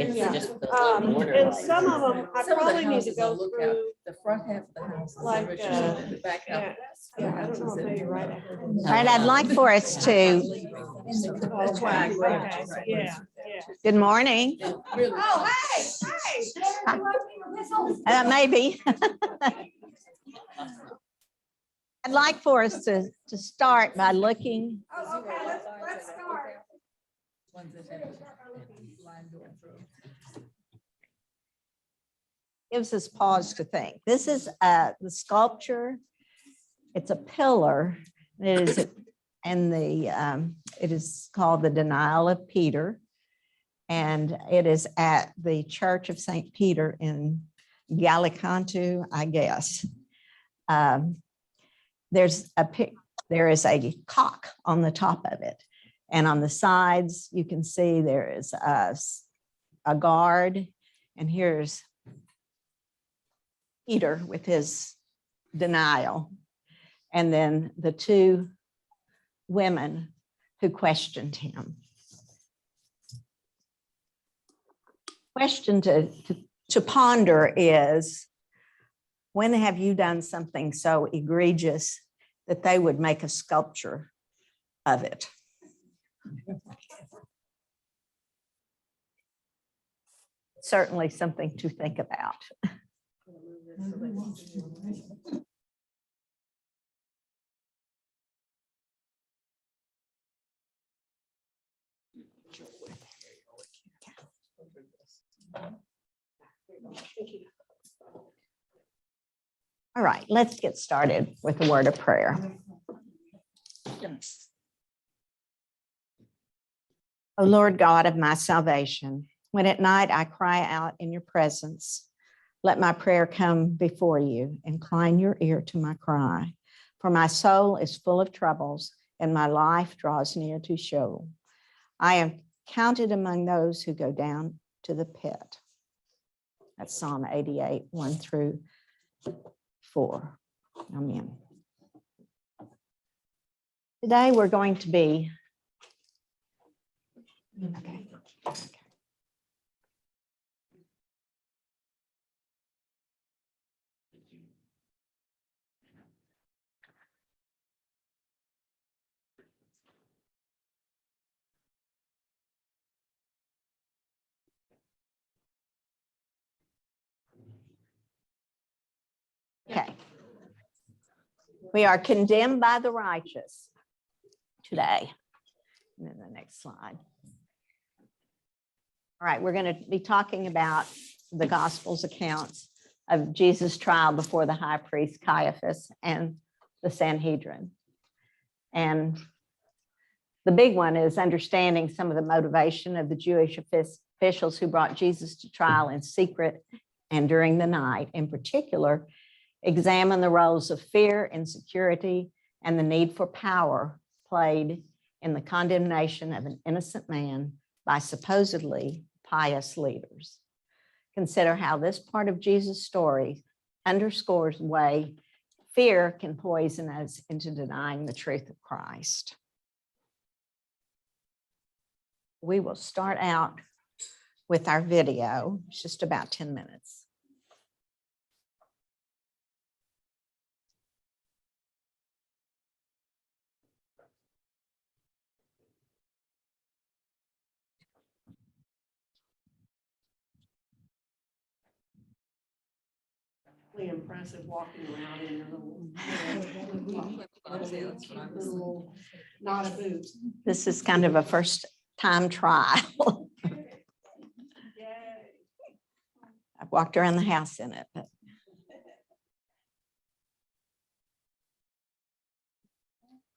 it's Yeah. just the border. And some of them, I Some of the probably need to houses go will look through, out. The front half of the house. is like, rich, and the back half. yeah, I don't know, maybe right after. All right, I'd like for us to, That's why I grabbed Okay, it. yeah. good morning. Really. Maybe. I'd like for us to start by looking, Okay, let's start. Ones that have a line going through. gives us pause to think. This is the sculpture. It's a pillar. It is, and it is called the Denial of Peter. And it is at the Church of St. Peter in Gallicantu, I guess. There is a cock on the top of it. And on the sides, you can see there is a guard. And here's Peter with his denial. And then the two women who questioned him. Question to ponder is, when have you done something so egregious that they would make a sculpture of it? Certainly something to think about. All right, let's get started with a word of prayer. O Lord God of my salvation, when at night I cry out in your presence, let my prayer come before you. Incline your ear to my cry, for my soul is full of troubles and my life draws near to Sheol. I am counted among those who go down to the pit. That's Psalm 88, 1 through 4. Amen. Today we're going to be, okay. Okay. We are condemned by the righteous today. And then the next slide. All right, we're going to be talking about the Gospels accounts of Jesus' trial before the high priest Caiaphas and the Sanhedrin. And the big one is understanding some of the motivation of the Jewish officials who brought Jesus to trial in secret and during the night. In particular, examine the roles of fear, insecurity, and the need for power played in the condemnation of an innocent man by supposedly pious leaders. Consider how this part of Jesus' story underscores the way fear can poison us into denying the truth of Christ. We will start out with our video. It's just about 10 minutes. Impressive walking around in your little not a boot. This is kind of a first time trial. I've walked around the house in it, but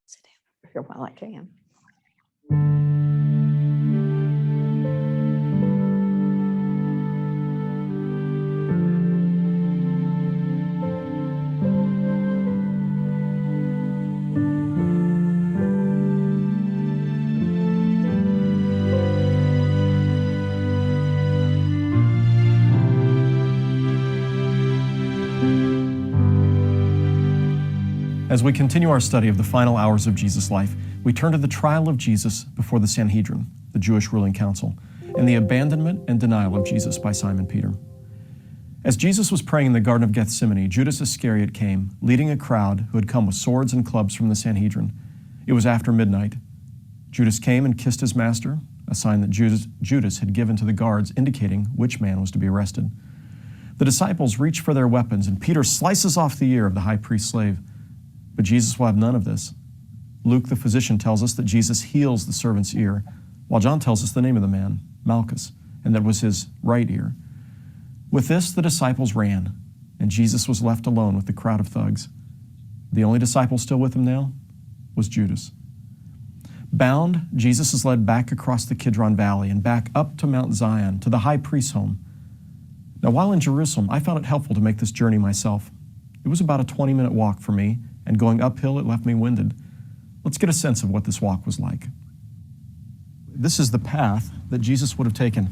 sit down over here while I can. As we continue our study of the final hours of Jesus' life, we turn to the trial of Jesus before the Sanhedrin, the Jewish ruling council. and the abandonment and denial of Jesus by Simon Peter. As Jesus was praying in the Garden of Gethsemane, Judas Iscariot came, leading a crowd who had come with swords and clubs from the Sanhedrin. It was after midnight. Judas came and kissed his master, a sign that Judas had given to the guards, indicating which man was to be arrested. The disciples reach for their weapons, and Peter slices off the ear of the high priest's slave. But Jesus will have none of this. Luke, the physician, tells us that Jesus heals the servant's ear, while John tells us the name of the man, Malchus, and that was his right ear. With this, the disciples ran, and Jesus was left alone with the crowd of thugs. The only disciple still with him now was Judas. Bound, Jesus is led back across the Kidron Valley and back up to Mount Zion, to the high priest's home. Now, while in Jerusalem, I found it helpful to make this journey myself. It was about a 20-minute walk for me, and going uphill, it left me winded. Let's get a sense of what this walk was like. This is the path that Jesus would have taken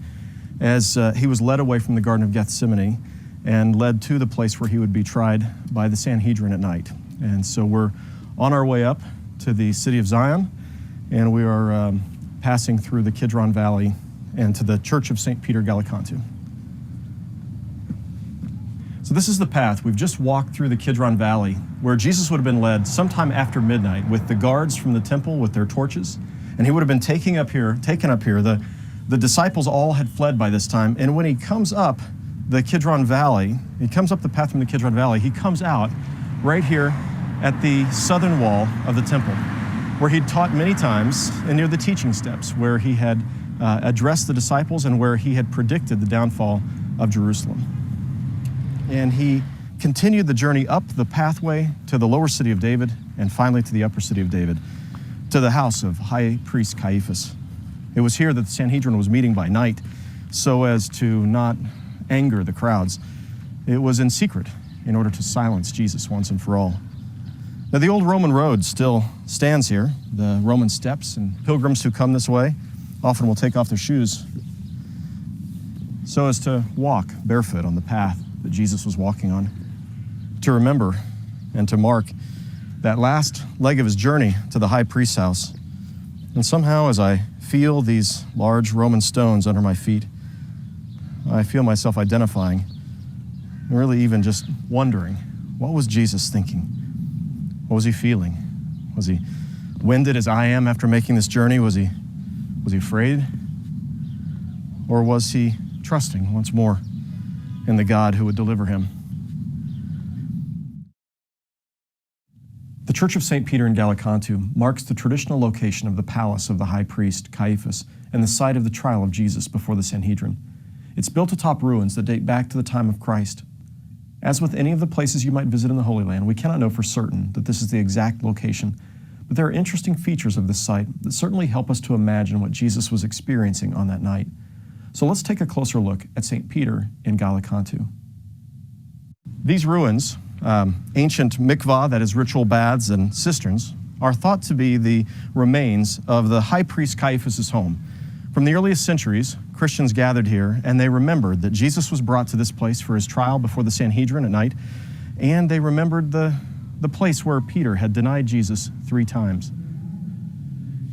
as he was led away from the Garden of Gethsemane and led to the place where he would be tried by the Sanhedrin at night. And so we're on our way up to the city of Zion, and we are passing through the Kidron Valley and to the Church of St. Peter Gallicantu. So this is the path. We've just walked through the Kidron Valley, where Jesus would have been led sometime after midnight with the guards from the temple with their torches, and he would have been taken up here. The disciples all had fled by this time, and when he comes up the Kidron Valley, he comes up the path from the Kidron Valley, he comes out right here at the southern wall of the temple, where he'd taught many times, and near the teaching steps, where he had addressed the disciples and where he had predicted the downfall of Jerusalem. And he continued the journey up the pathway to the lower city of David, and finally to the upper city of David, to the house of high priest Caiaphas. It was here that the Sanhedrin was meeting by night so as to not anger the crowds. It was in secret in order to silence Jesus once and for all. Now, the old Roman road still stands here, the Roman steps, and pilgrims who come this way often will take off their shoes so as to walk barefoot on the path that Jesus was walking on, to remember and to mark that last leg of his journey to the high priest's house. And somehow, as I feel these large Roman stones under my feet, I feel myself identifying and really even just wondering, what was Jesus thinking? What was he feeling? Was he winded as I am after making this journey? Was he afraid? Or was he trusting once more in the God who would deliver him? The Church of St. Peter in Gallicantu marks the traditional location of the palace of the high priest Caiaphas and the site of the trial of Jesus before the Sanhedrin. It's built atop ruins that date back to the time of Christ. As with any of the places you might visit in the Holy Land, we cannot know for certain that this is the exact location, but there are interesting features of this site that certainly help us to imagine what Jesus was experiencing on that night. So let's take a closer look at St. Peter in Gallicantu. These ruins, ancient mikvah, that is ritual baths and cisterns, are thought to be the remains of the high priest Caiaphas' home. From the earliest centuries, Christians gathered here and they remembered that Jesus was brought to this place for his trial before the Sanhedrin at night, and they remembered the place where Peter had denied Jesus 3 times.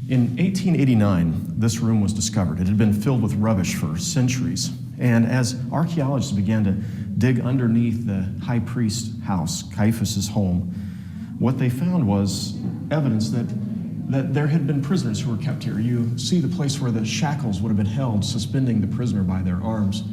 In 1889, this room was discovered. It had been filled with rubbish for centuries. And as archaeologists began to dig underneath the high priest's house, Caiaphas' home, what they found was evidence that there had been prisoners who were kept here. You see the place where the shackles would have been held, suspending the prisoner by their arms.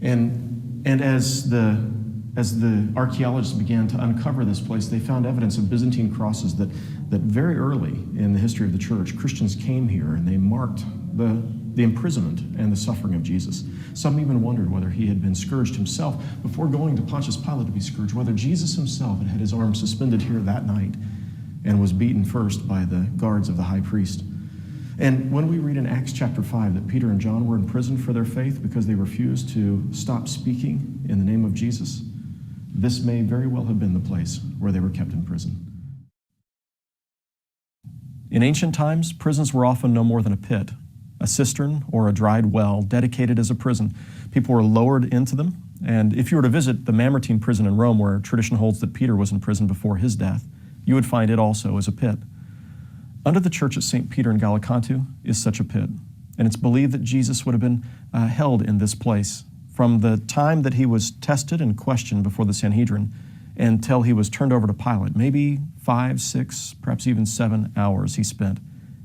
And as the archaeologists began to uncover this place, they found evidence of Byzantine crosses that very early in the history of the church, Christians came here and they marked the imprisonment and the suffering of Jesus. Some even wondered whether he had been scourged himself before going to Pontius Pilate to be scourged, whether Jesus himself had his arms suspended here that night and was beaten first by the guards of the high priest. And when we read in Acts chapter 5 that Peter and John were in prison for their faith because they refused to stop speaking in the name of Jesus, this may very well have been the place where they were kept in prison. In ancient times, prisons were often no more than a pit, a cistern or a dried well dedicated as a prison. People were lowered into them, and if you were to visit the Mamertine prison in Rome, where tradition holds that Peter was in prison before his death, you would find it also as a pit. Under the church at St. Peter in Gallicantu is such a pit. And it's believed that Jesus would have been held in this place from the time that he was tested and questioned before the Sanhedrin until he was turned over to Pilate. Maybe 5, 6, perhaps even 7 hours he spent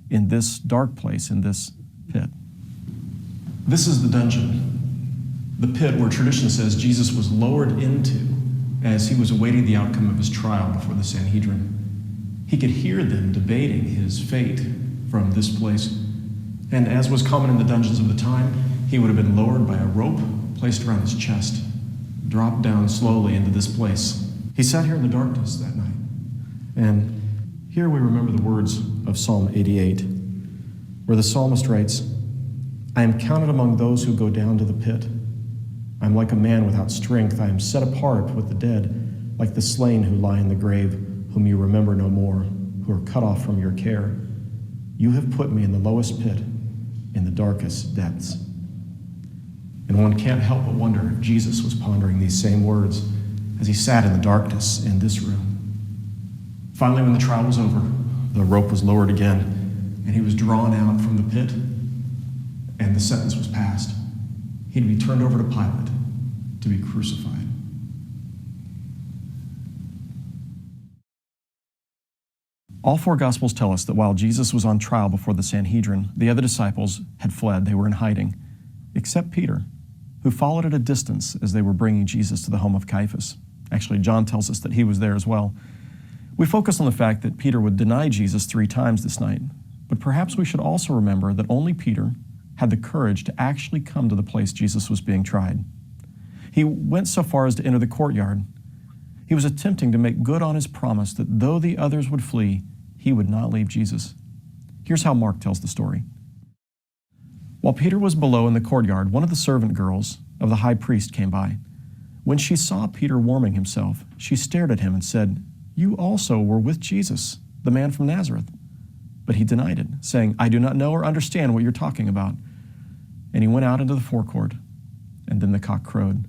in this dark place, in this pit. This is the dungeon, the pit where tradition says Jesus was lowered into as he was awaiting the outcome of his trial before the Sanhedrin. He could hear them debating his fate from this place. And as was common in the dungeons of the time, he would have been lowered by a rope placed around his chest, dropped down slowly into this place. He sat here in the darkness that night. And here we remember the words of Psalm 88, where the psalmist writes, I am counted among those who go down to the pit. I am like a man without strength. I am set apart with the dead, like the slain who lie in the grave, whom you remember no more, who are cut off from your care. You have put me in the lowest pit, in the darkest depths. And one can't help but wonder if Jesus was pondering these same words as he sat in the darkness in this room. Finally, when the trial was over, the rope was lowered again, and he was drawn out from the pit, and the sentence was passed. He'd be turned over to Pilate to be crucified. All four Gospels tell us that while Jesus was on trial before the Sanhedrin, the other disciples had fled. They were in hiding, except Peter, who followed at a distance as they were bringing Jesus to the home of Caiaphas. Actually, John tells us that he was there as well. We focus on the fact that Peter would deny Jesus 3 times this night, but perhaps we should also remember that only Peter had the courage to actually come to the place Jesus was being tried. He went so far as to enter the courtyard. He was attempting to make good on his promise that though the others would flee, he would not leave Jesus. Here's how Mark tells the story. While Peter was below in the courtyard, one of the servant girls of the high priest came by. When she saw Peter warming himself, she stared at him and said, You also were with Jesus, the man from Nazareth. But he denied it, saying, I do not know or understand what you're talking about. And he went out into the forecourt, and then the cock crowed.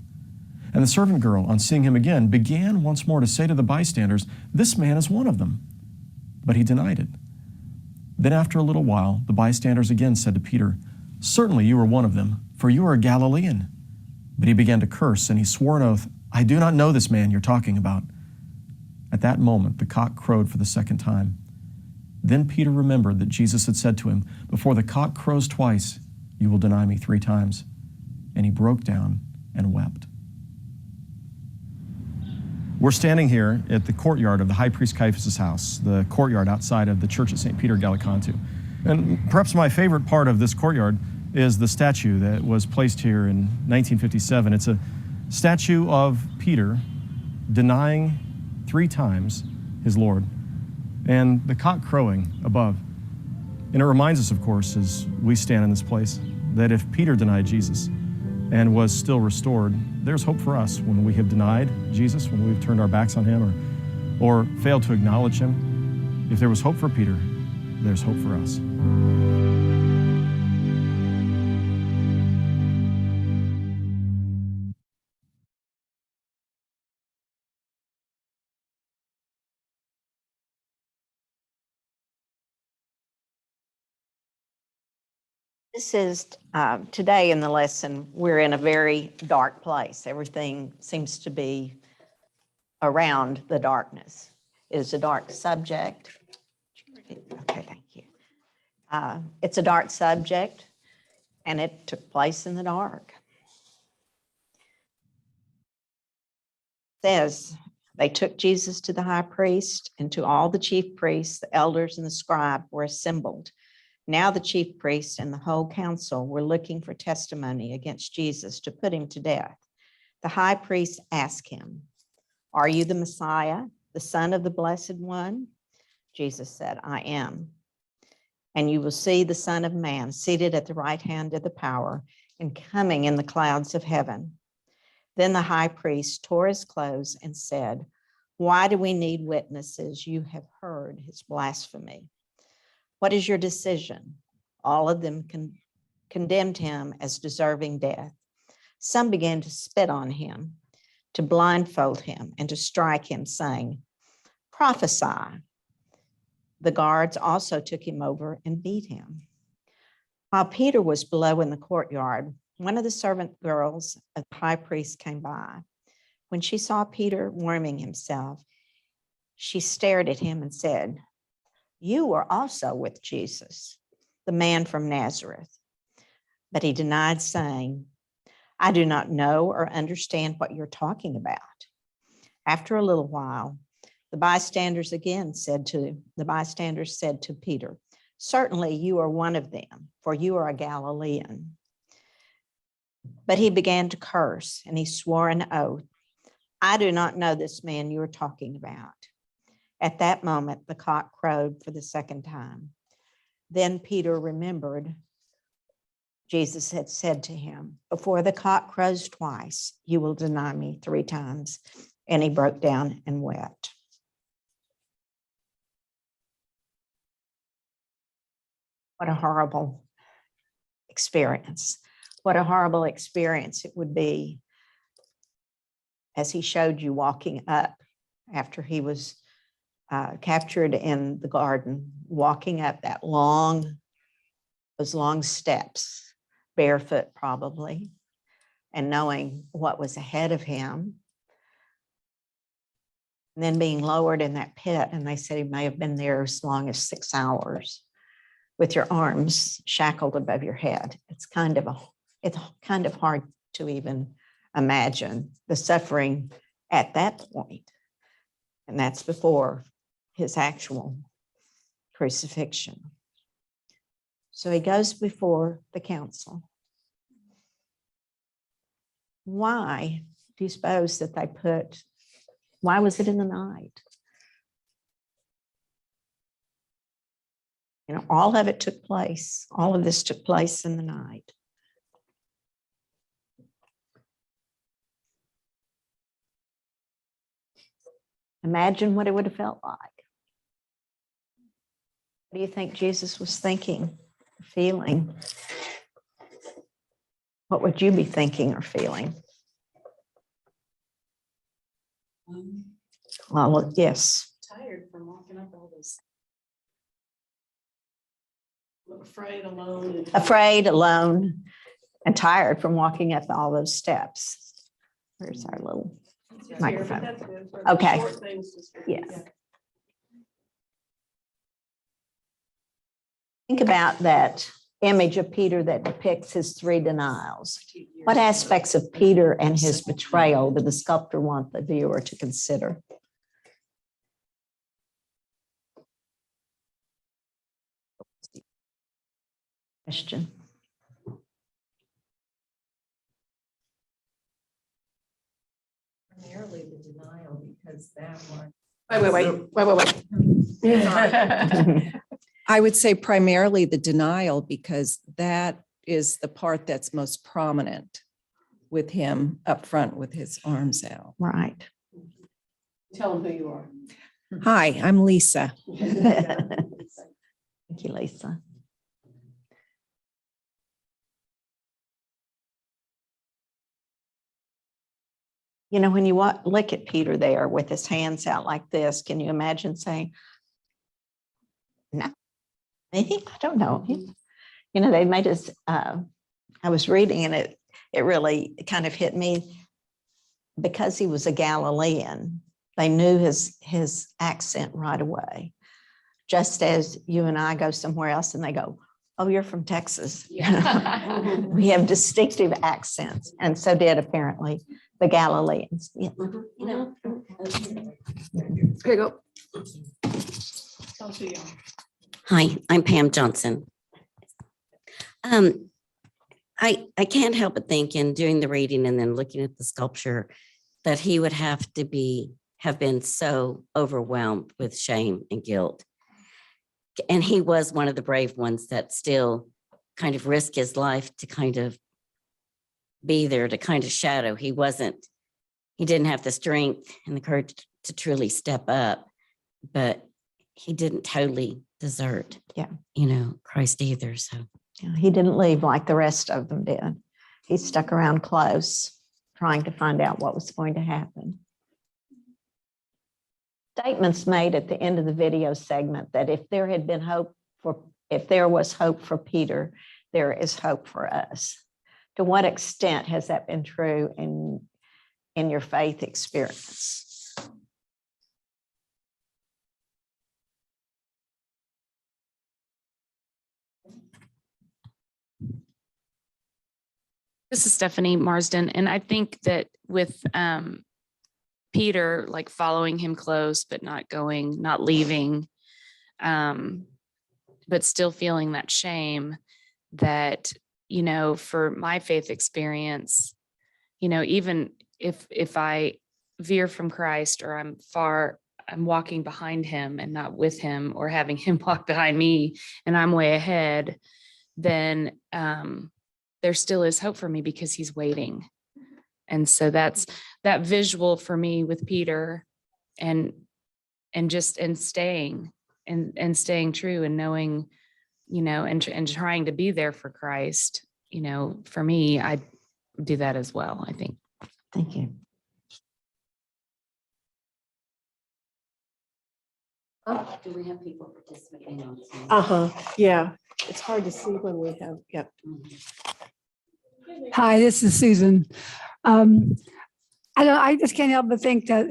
And the servant girl, on seeing him again, began once more to say to the bystanders, This man is one of them. But he denied it. Then after a little while, the bystanders again said to Peter, Certainly you are one of them, for you are a Galilean. But he began to curse, and he swore an oath, I do not know this man you're talking about. At that moment, the cock crowed for the second time. Then Peter remembered that Jesus had said to him, Before the cock crows twice, you will deny me 3 times. And he broke down and wept. We're standing here at the courtyard of the high priest Caiaphas' house, the courtyard outside of the church at St. Peter Gallicantu. And perhaps my favorite part of this courtyard is the statue that was placed here in 1957. It's a statue of Peter denying 3 times his Lord, and the cock crowing above. And it reminds us, of course, as we stand in this place, that if Peter denied Jesus and was still restored, there's hope for us when we have denied Jesus, when we've turned our backs on him or failed to acknowledge him. If there was hope for Peter, there's hope for us. This is, today in the lesson, we're in a very dark place. Everything seems to be around the darkness. It is a dark subject. Okay, thank you. It's a dark subject, and it took place in the dark. It says, they took Jesus to the high priest, and to all the chief priests, the elders, and the scribe were assembled. Now the chief priests and the whole council were looking for testimony against Jesus to put him to death. The high priest asked him, Are you the Messiah, the Son of the Blessed One? Jesus said, I am. And you will see the Son of Man seated at the right hand of the power and coming in the clouds of heaven. Then the high priest tore his clothes and said, Why do we need witnesses? You have heard his blasphemy. What is your decision? All of them condemned him as deserving death. Some began to spit on him, to blindfold him, and to strike him, saying, Prophesy. The guards also took him over and beat him. While Peter was below in the courtyard, one of the servant girls of the high priest came by. When she saw Peter warming himself, she stared at him and said, "You were also with Jesus, the man from Nazareth." But he denied, saying, "I do not know or understand what you're talking about." After a little while, the bystanders said to Peter, "Certainly you are one of them, for you are a Galilean." But he began to curse, and he swore an oath, "I do not know this man you are talking about." At that moment, the cock crowed for the second time. Then Peter remembered Jesus had said to him, "Before the cock crows twice, you will deny me 3 times." And he broke down and wept. What a horrible experience. What a horrible experience it would be, as he showed you walking up after he was captured in the garden, walking up those long steps, barefoot probably, and knowing what was ahead of him. And then being lowered in that pit, and they said he may have been there as long as 6 hours with your arms shackled above your head. It's kind of hard to even imagine the suffering at that point. And that's before his actual crucifixion. So he goes before the council. Why do you suppose that why was it in the night? All of this took place in the night. Imagine what it would have felt like. What do you think Jesus was thinking, feeling? What would you be thinking or feeling? Well, yes. Tired from walking up all this. Afraid, alone, and tired from walking up all those steps. Where's our little microphone? Okay. Yes. Think about that image of Peter that depicts his 3 denials. What aspects of Peter and his betrayal did the sculptor want the viewer to consider? Question. Primarily the denial, because that one. Wait. I would say primarily the denial, because that is the part that's most prominent with him up front with his arms out. Right. Tell them who you are. Hi, I'm Lisa. Thank you, Lisa. When you look at Peter there with his hands out like this, can you imagine saying, "No, maybe, I don't know." They made us, I was reading, and it really kind of hit me, because he was a Galilean. They knew his accent right away. Just as you and I go somewhere else and they go, "Oh, you're from Texas." Yeah. We have distinctive accents, and so did apparently the Galileans. Yeah. Okay, go. Tell us who you are. Hi, I'm Pam Johnson. I can't help but think, in doing the reading and then looking at the sculpture, that he would have been so overwhelmed with shame and guilt. And he was one of the brave ones that still kind of risked his life to kind of be there, to kind of shadow. He didn't have the strength and the courage to truly step up, but he didn't totally desert, Christ either. So He didn't leave like the rest of them did. He stuck around close, trying to find out what was going to happen. Statements made at the end of the video segment that if there was hope for Peter, there is hope for us. To what extent has that been true in your faith experience? This is Stephanie Marsden, and I think that with Peter, like following him close, but not going, not leaving, but still feeling that shame that, you know, for my faith experience, you know, even if I veer from Christ or I'm walking behind him and not with him, or having him walk behind me and I'm way ahead, then there still is hope for me because he's waiting. And so that's that visual for me with Peter, and staying and staying true and knowing, you know, and trying to be there for Christ. You know, for me, I do that as well, I think. Thank you. Oh, do we have people participating on Zoom? Yeah, it's hard to see when we have, yep. Hi, this is Susan. I just can't help but think that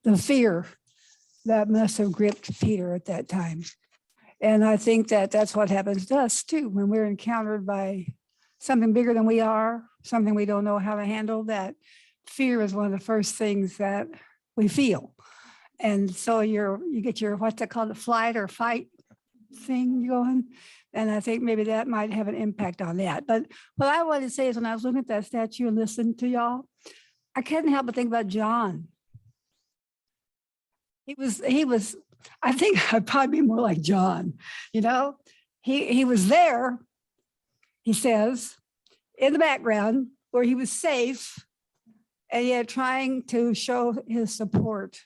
the fear that must have gripped Peter at that time. And I think that that's what happens to us too, when we're encountered by something bigger than we are, something we don't know how to handle. That fear is one of the first things that we feel. And so you get your, what's that called, a flight or fight thing going. And I think maybe that might have an impact on that. But what I wanted to say is, when I was looking at that statue and listening to y'all, I couldn't help but think about John. He was, I think I'd probably be more like John, you know? He was there, he says, in the background where he was safe, and yet trying to show his support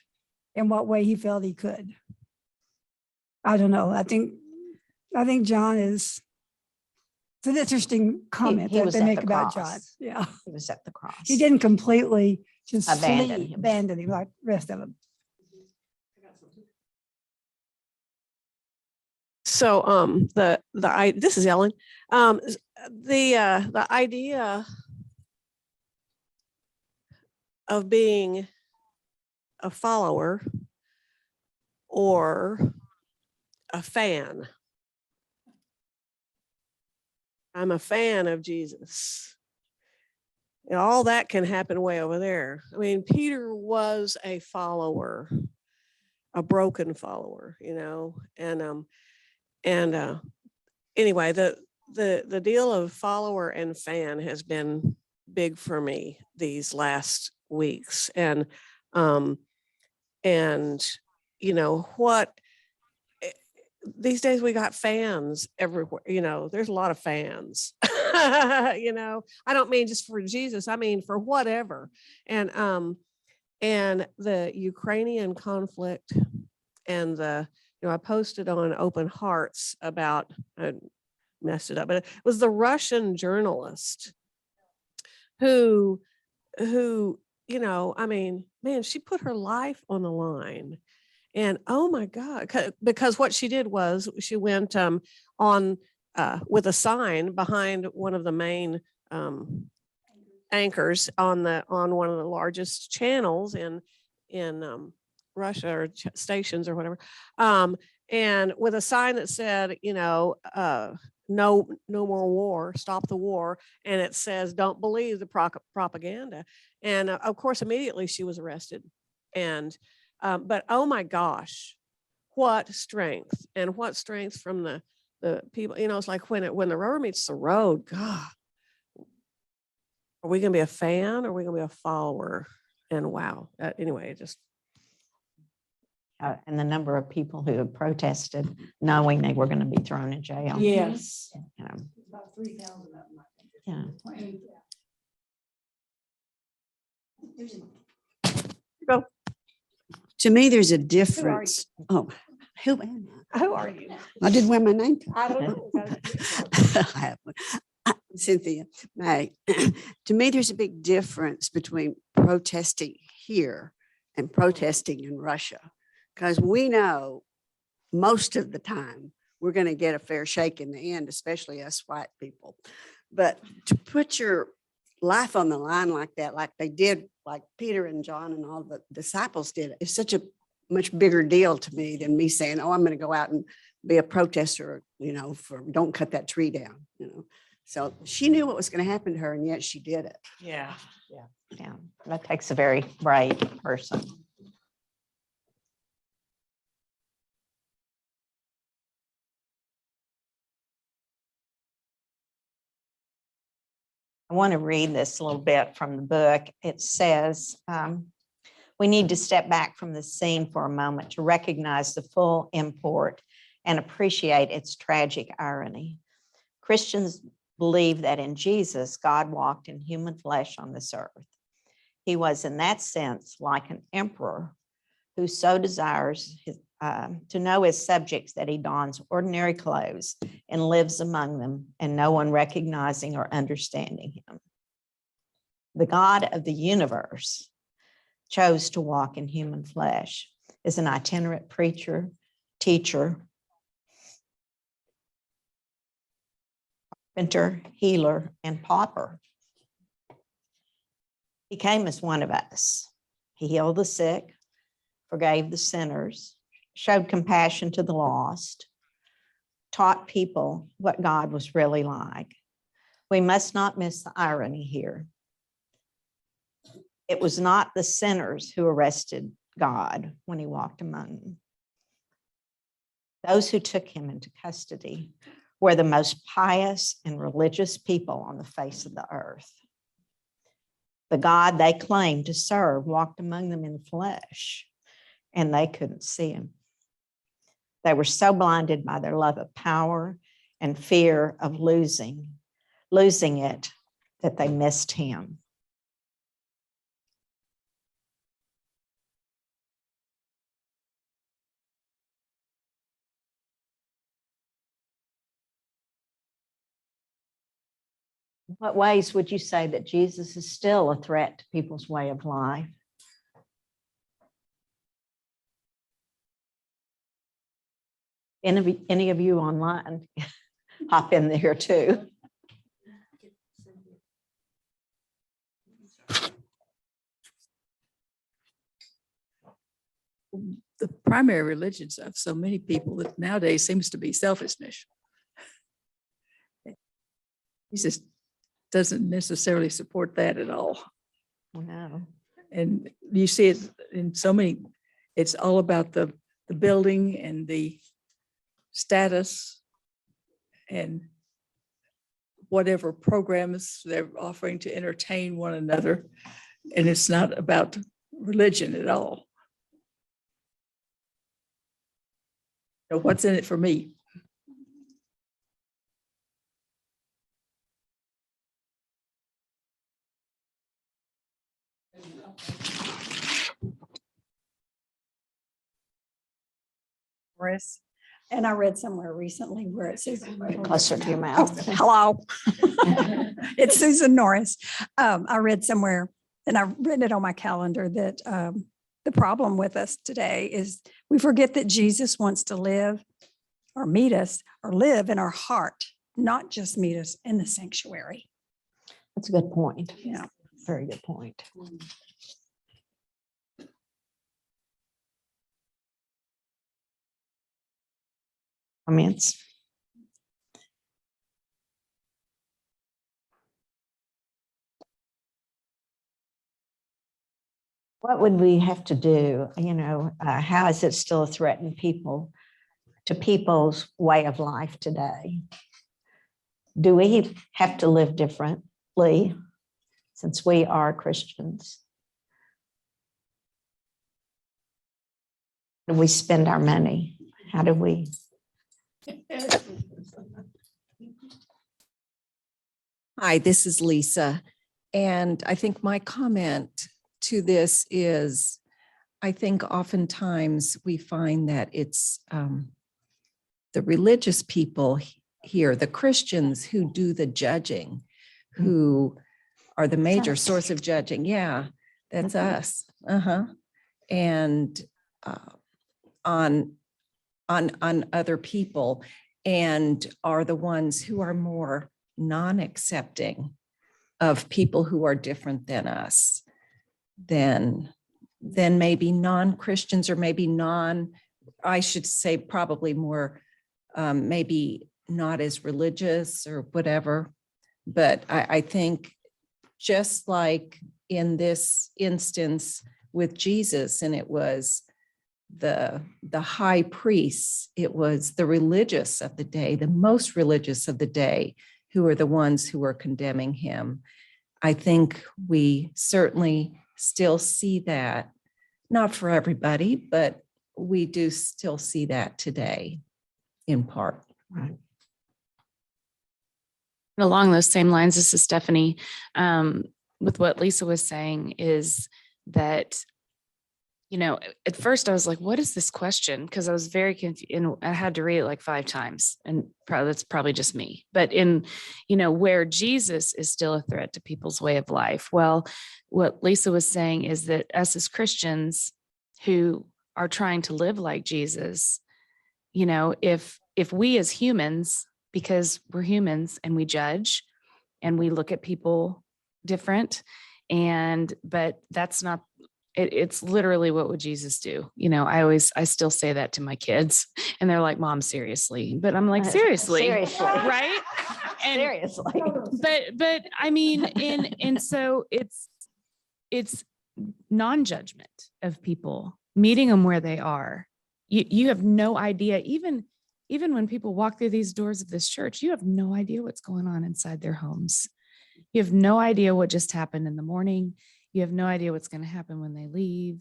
in what way he felt he could. I don't know. I think John it's an interesting comment he that was they at make the about cross. John. Yeah. He was at the cross. He didn't completely just Abandon him. abandon him like the rest of them. So this is Ellen. The idea of being a follower or a fan. I'm a fan of Jesus. And all that can happen way over there. I mean, Peter was a follower, a broken follower, you know, and anyway, the deal of follower and fan has been big for me these last weeks. And you know what, these days we got fans everywhere, you know, there's a lot of fans, you know, I don't mean just for Jesus, I mean for whatever. And the Ukrainian conflict and I posted on Open Hearts about, I messed it up, but it was the Russian journalist who, you know, I mean, man, she put her life on the line. And oh my God, because what she did was she went on with a sign behind one of the main anchors on one of the largest channels in Russia, or stations or whatever, and with a sign that said, you know, no more war, stop the war, and it says, don't believe the propaganda. And of course, immediately she was arrested. And but oh my gosh, what strength, and what strength from the people, you know, it's like when the rubber meets the road, God, are we going to be a fan or are we going to be a follower? And wow, anyway, it just. And the number of people who have protested knowing they were going to be thrown in jail. Yes. You know, About 3,000 of them, I think. yeah. Go. To me, there's a difference. Oh, who am I? Who are you? I didn't wear my name. I don't know. I have one. Cynthia May. To me, there's a big difference between protesting here and protesting in Russia, because we know most of the time we're going to get a fair shake in the end, especially us white people. But to put your life on the line like that, like they did, like Peter and John and all the disciples did, is such a much bigger deal to me than me saying, oh, I'm going to go out and be a protester, for don't cut that tree down, So she knew what was going to happen to her, and yet she did it. Yeah. Yeah, that takes a very brave person. I want to read this a little bit from the book. It says, we need to step back from the scene for a moment to recognize the full import and appreciate its tragic irony. Christians believe that in Jesus, God walked in human flesh on this earth. He was, in that sense, like an emperor who so desires to know his subjects that he dons ordinary clothes and lives among them, and no one recognizing or understanding him. The God of the universe chose to walk in human flesh as an itinerant preacher, teacher, carpenter, healer, and pauper. He came as one of us. He healed the sick, forgave the sinners, showed compassion to the lost, taught people what God was really like. We must not miss the irony here. It was not the sinners who arrested God when he walked among them. Those who took him into custody were the most pious and religious people on the face of the earth. The God they claimed to serve walked among them in flesh, and they couldn't see him. They were so blinded by their love of power and fear of losing it, that they missed him. What ways would you say that Jesus is still a threat to people's way of life? Any of you online, hop in there too. The primary religions of so many people that nowadays seems to be selfishness. Jesus doesn't necessarily support that at all. No. And you see it in so many, it's all about the building and the status and whatever programs they're offering to entertain one another. And it's not about religion at all. So what's in it for me? Morris. And I read somewhere recently where it says Closer to your mouth. hello. It's Susan Norris. I read somewhere, and I've written it on my calendar, that the problem with us today is we forget that Jesus wants to live or meet us or live in our heart, not just meet us in the sanctuary. That's a good point. Yeah. Very good point. Comments? What would we have to do? How is it still a threat to people's way of life today? Do we have to live differently since we are Christians? How do we spend our money? How do we? Hi, this is Lisa. And I think my comment to this is, I think oftentimes we find that it's the religious people here, the Christians, who do the judging, who are the major source of judging. Yeah, that's us. And on other people. and are the ones who are more non-accepting of people who are different than us, than maybe non-Christians, or maybe I should say probably more, maybe not as religious or whatever. But I think just like in this instance with Jesus, and it was the high priests, it was the religious of the day, the most religious of the day, who are the ones who are condemning him. I think we certainly still see that, not for everybody, but we do still see that today in part. Along those same lines, this is Stephanie, with what Lisa was saying, is that, you know, at first I was like, what is this question? Because I was very confused, and I had to read it like 5 times, and that's probably just me. But in, you know, where Jesus is still a threat to people's way of life. Well, what Lisa was saying is that us as Christians who are trying to live like Jesus, you know, if we as humans, because we're humans and we judge and we look at people different, but that's not, it's literally, what would Jesus do? You know, I still say that to my kids, and they're like, Mom, seriously. But I'm like, seriously, right? And, Seriously. but I mean, and so it's non-judgment of people, meeting them where they are. You have no idea, even when people walk through these doors of this church, you have no idea what's going on inside their homes. You have no idea what just happened in the morning. You have no idea what's going to happen when they leave.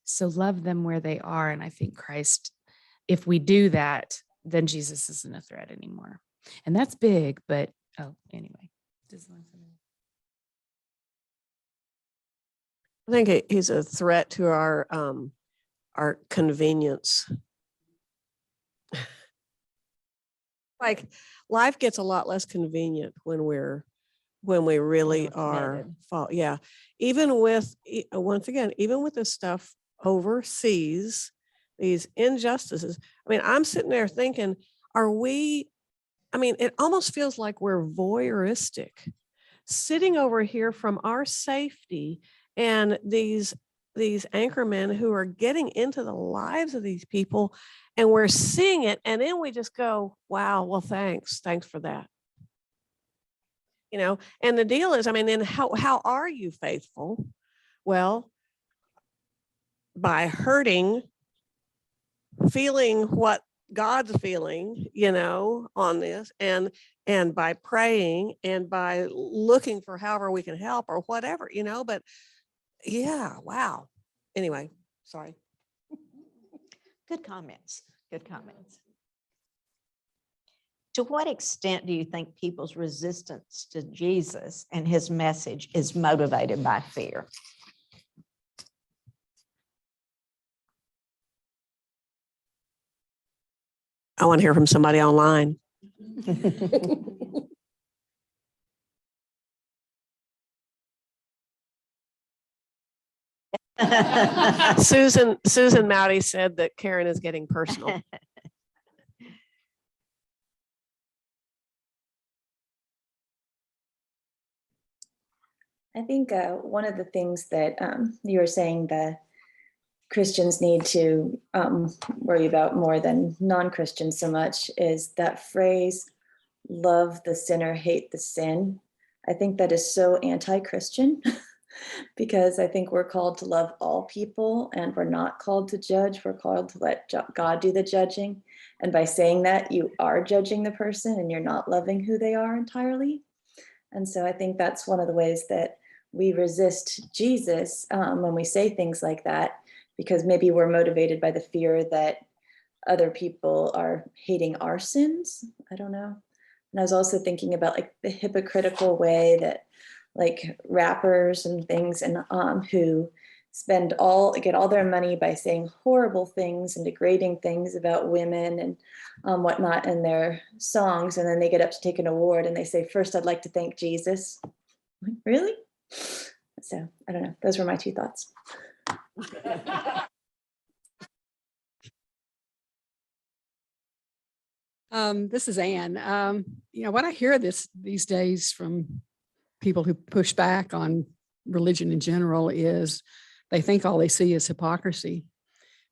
So love them where they are. And I think Christ, if we do that, then Jesus isn't a threat anymore. And that's big, but anyway. I think he's a threat to our convenience. Like, life gets a lot less convenient when we really are. Yeah. Even with, once again, even with this stuff overseas, these injustices. I mean, I'm sitting there thinking, it almost feels like we're voyeuristic, sitting over here from our safety, and these anchormen who are getting into the lives of these people, and we're seeing it, and then we just go, wow, well, thanks for that. You know, and the deal is, then how are you faithful? Well, by hurting, feeling what God's feeling, you know, on this, and by praying, and by looking for however we can help or whatever, you know. But yeah, wow. Anyway, sorry. Good comments. Good comments. To what extent do you think people's resistance to Jesus and his message is motivated by fear? I want to hear from somebody online. Susan Mowdy said that Karen is getting personal. I think one of the things that you were saying that Christians need to worry about more than non-Christians so much is that phrase, love the sinner, hate the sin. I think that is so anti-Christian because I think we're called to love all people, and we're not called to judge. We're called to let God do the judging. And by saying that, you are judging the person and you're not loving who they are entirely. And so I think that's one of the ways that we resist Jesus when we say things like that, because maybe we're motivated by the fear that other people are hating our sins. I don't know. And I was also thinking about like the hypocritical way that like rappers and things and who get all their money by saying horrible things and degrading things about women and whatnot in their songs. And then they get up to take an award and they say, first, I'd like to thank Jesus. Like, really? So I don't know. Those were my 2 thoughts. This is Ann. What I hear these days from people who push back on religion in general is they think all they see is hypocrisy.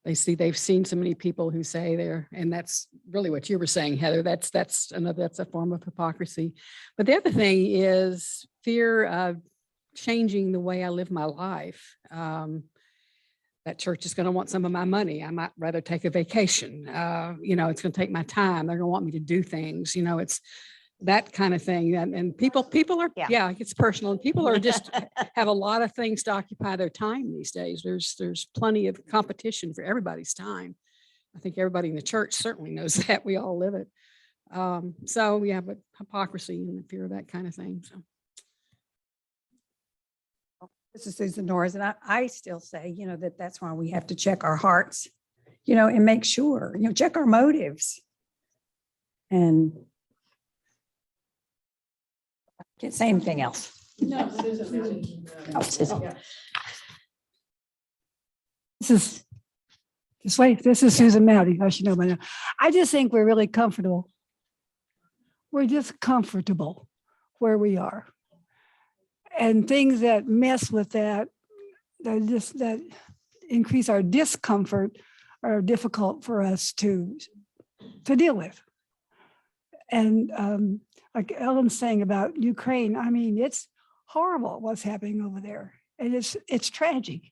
They've seen so many people who say they're, and that's really what you were saying, Heather, that's a form of hypocrisy. But the other thing is fear of changing the way I live my life. That church is going to want some of my money. I might rather take a vacation. It's going to take my time. They're going to want me to do things. It's that kind of thing. And people are, Yeah. it gets personal. And people are just have a lot of things to occupy their time these days. There's plenty of competition for everybody's time. I think everybody in the church certainly knows that. We all live it. But hypocrisy and the fear of that kind of thing. So. This is Susan Norris, and I still say, that's why we have to check our hearts, and make sure, check our motives. And can't say anything else. Oh, Susan. This is Susan Mowdy. I should know by now. I just think we're really comfortable. We're just comfortable where we are. And things that mess with that increase our discomfort are difficult for us to deal with. And like Ellen's saying about Ukraine, I mean, it's horrible what's happening over there. And it's tragic.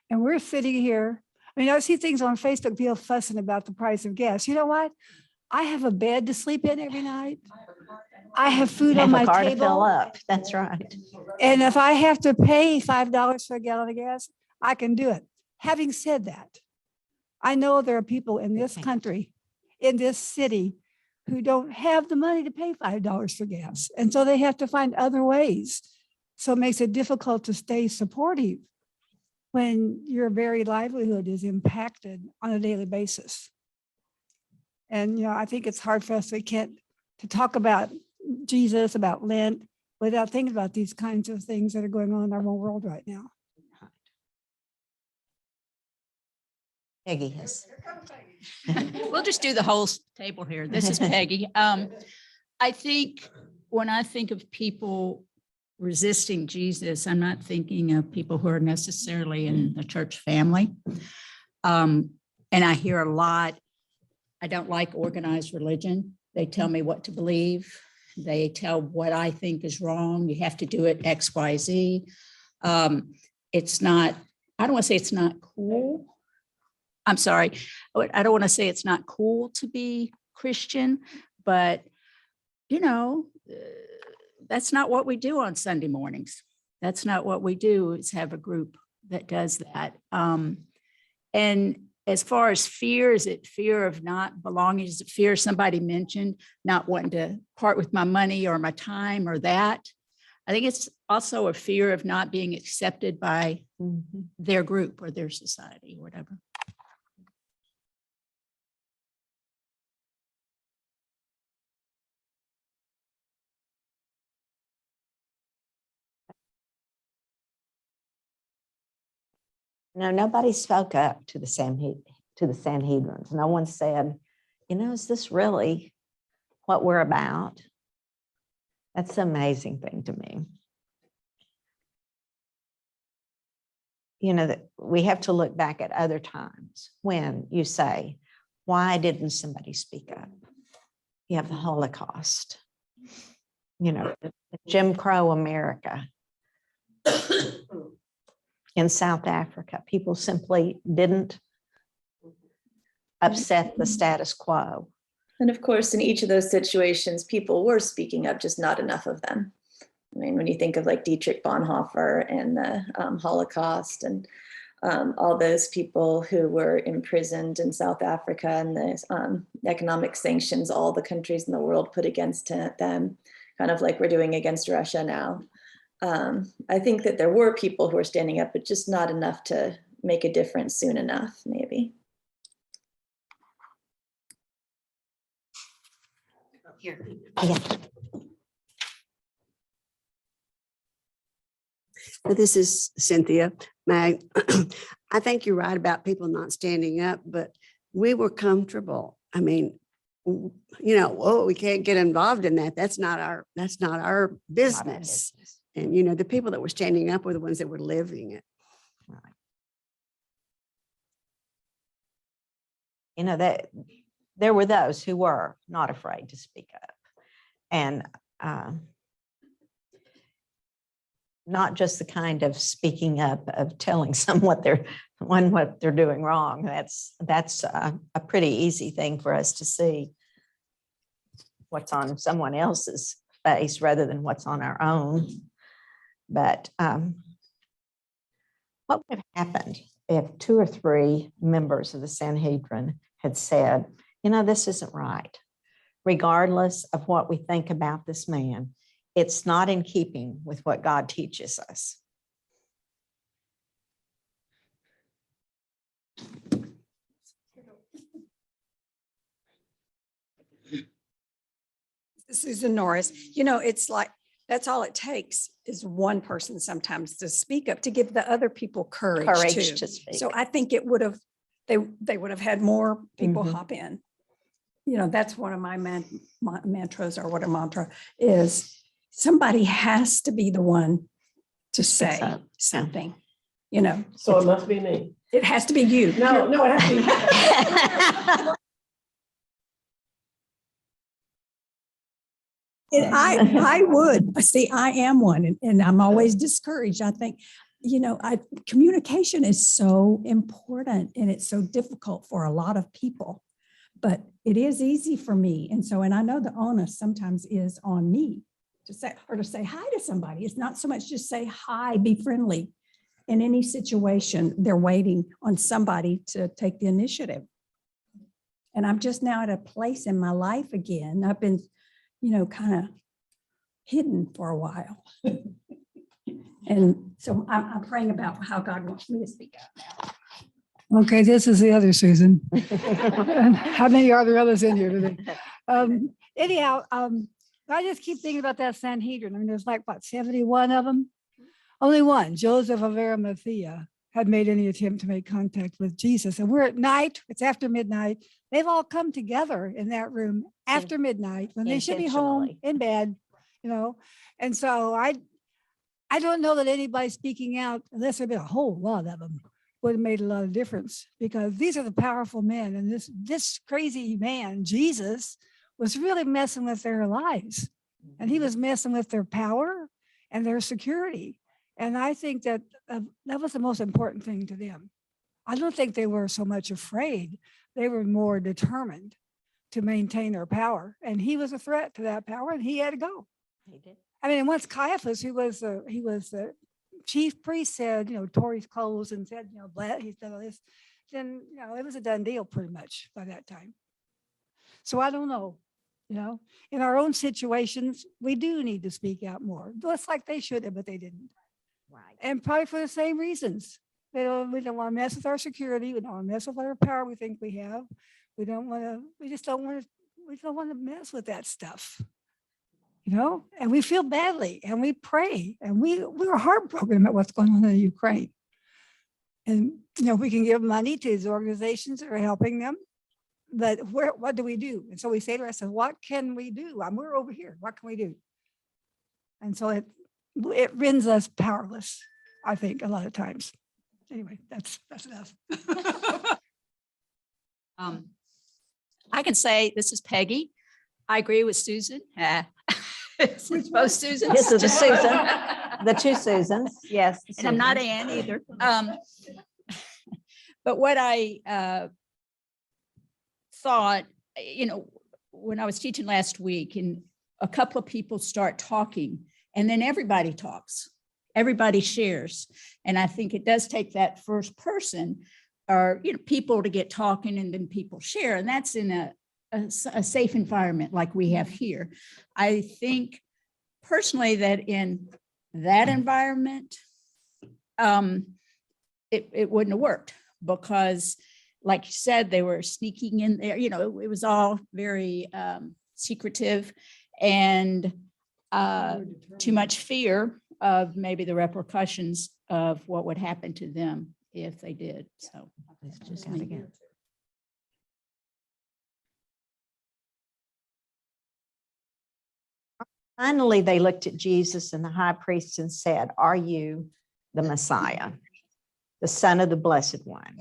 And we're sitting here. I mean, I see things on Facebook, people fussing about the price of gas. You know what? I have a bed to sleep in every night. I have food on Have my a car to fill table. up. That's right. And if I have to pay $5 for a gallon of gas, I can do it. Having said that, I know there are people in this country, in this city, who don't have the money to pay $5 for gas. And so they have to find other ways. So it makes it difficult to stay supportive when your very livelihood is impacted on a daily basis. And, I think it's hard for us to talk about Jesus, about Lent, without thinking about these kinds of things that are going on in our whole world right now. Peggy has. We'll just do the whole table here. This is Peggy. I think when I think of people resisting Jesus, I'm not thinking of people who are necessarily in the church family. And I hear a lot, I don't like organized religion. They tell me what to believe. They tell what I think is wrong. You have to do it X, Y, Z. It's not, I don't want to say it's not cool. I'm sorry. I don't want to say it's not cool to be Christian, but that's not what we do on Sunday mornings. That's not what we do, is have a group that does that. And as far as fear, is it fear of not belonging? Is it fear somebody mentioned, not wanting to part with my money or my time or that? I think it's also a fear of not being accepted by their group or their society or whatever. No, nobody spoke up to the Sanhedrin. No one said, is this really what we're about? That's an amazing thing to me. That we have to look back at other times when you say, why didn't somebody speak up? You have the Holocaust, Jim Crow America. In South Africa, people simply didn't upset the status quo. And of course, in each of those situations, people were speaking up, just not enough of them. I mean, when you think of like Dietrich Bonhoeffer and the Holocaust and all those people who were imprisoned in South Africa and the economic sanctions all the countries in the world put against them, kind of like we're doing against Russia now. I think that there were people who were standing up, but just not enough to make a difference soon enough, maybe. Here. Yeah. This is Cynthia Mag. I think you're right about people not standing up, but we were comfortable. I mean, whoa, we can't get involved in that. That's not our business. And, the people that were standing up were the ones that were living it. That there were those who were not afraid to speak up. And not just the kind of speaking up of telling someone what they're doing wrong. That's a pretty easy thing for us to see what's on someone else's face rather than what's on our own. But what would have happened if 2 or 3 members of the Sanhedrin had said, this isn't right, regardless of what we think about this man, it's not in keeping with what God teaches us. Susan Norris, it's like, that's all it takes is one person sometimes to speak up, to give the other people courage too. To speak. So I think it would have, they would have had more people hop in. That's one of my mantras, or what a mantra is. Somebody has to be the one to say something, So it must be me. It has to be you. No, it has to be. And I would see, I am one, and I'm always discouraged. I think, communication is so important, and it's so difficult for a lot of people, but it is easy for me. And I know the onus sometimes is on me to say hi to somebody. It's not so much just say hi, be friendly. In any situation, they're waiting on somebody to take the initiative. And I'm just now at a place in my life again. I've been kind of hidden for a while. And so I'm praying about how God wants me to speak up now. Okay, this is the other Susan. And how many are there others in here today? Anyhow, I just keep thinking about that Sanhedrin. I mean, there's like, 71 of them? Only one, Joseph of Arimathea, had made any attempt to make contact with Jesus. And we're at night, it's after midnight. They've all come together in that room after midnight when they should be home in bed, And so I don't know that anybody speaking out, unless there'd been a whole lot of them, would have made a lot of difference, because these are the powerful men. And this crazy man, Jesus, was really messing with their lives. And he was messing with their power and their security. And I think that that was the most important thing to them. I don't think they were so much afraid. They were more determined to maintain their power. And he was a threat to that power, and he had to go. He did. I mean, once Caiaphas, he was the chief priest, said, tore his clothes and said, he's done all this, then, it was a done deal pretty much by that time. So I don't know, in our own situations, we do need to speak out more, just like they should have, but they didn't. Right. And probably for the same reasons. We don't want to mess with our security. We don't want to mess with our power we think we have. We don't want to mess with that stuff. And we feel badly, and we pray, and we're heartbroken about what's going on in Ukraine. And, we can give money to these organizations that are helping them, but what do we do? And so we say to ourselves, what can we do? We're over here. What can we do? And so it rends us powerless, I think, a lot of times. Anyway, that's enough. I can say, this is Peggy. I agree with Susan. It's both Susans. This is the Susan, the 2 Susans. Yes. And I'm not Susan. Ann either. But what I thought, when I was teaching last week, and a couple of people start talking, and then everybody talks, everybody shares. And I think it does take that first person, or people, to get talking, and then people share. And that's in a safe environment like we have here. I think personally that in that environment, it wouldn't have worked, because like you said, they were sneaking in there, it was all very secretive, and too much fear of maybe the repercussions of what would happen to them if they did. So It's just gotta get. Finally, they looked at Jesus and the high priest and said, "Are you the Messiah, the Son of the Blessed One?"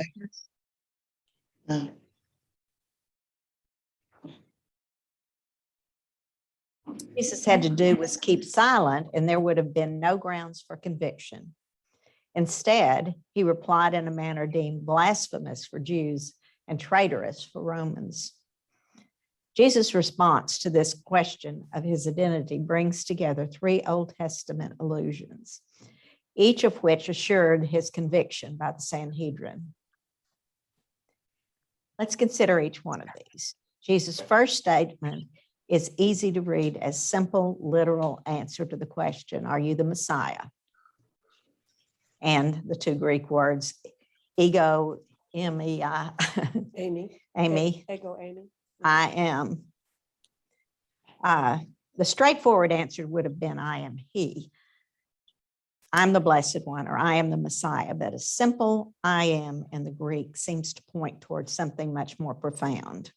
Jesus had to do was keep silent, and there would have been no grounds for conviction. Instead, he replied in a manner deemed blasphemous for Jews and traitorous for Romans. Jesus' response to this question of his identity brings together 3 Old Testament allusions, each of which assured his conviction by the Sanhedrin. Let's consider each one of these. Jesus' first statement is easy to read as simple, literal answer to the question, "Are you the Messiah?" And the 2 Greek words, ego, M-E-I, Amy. Amy, Ego, Amy. I am. The straightforward answer would have been, "I am he. I'm the Blessed One," or "I am the Messiah." But a simple "I am" in the Greek seems to point towards something much more profound.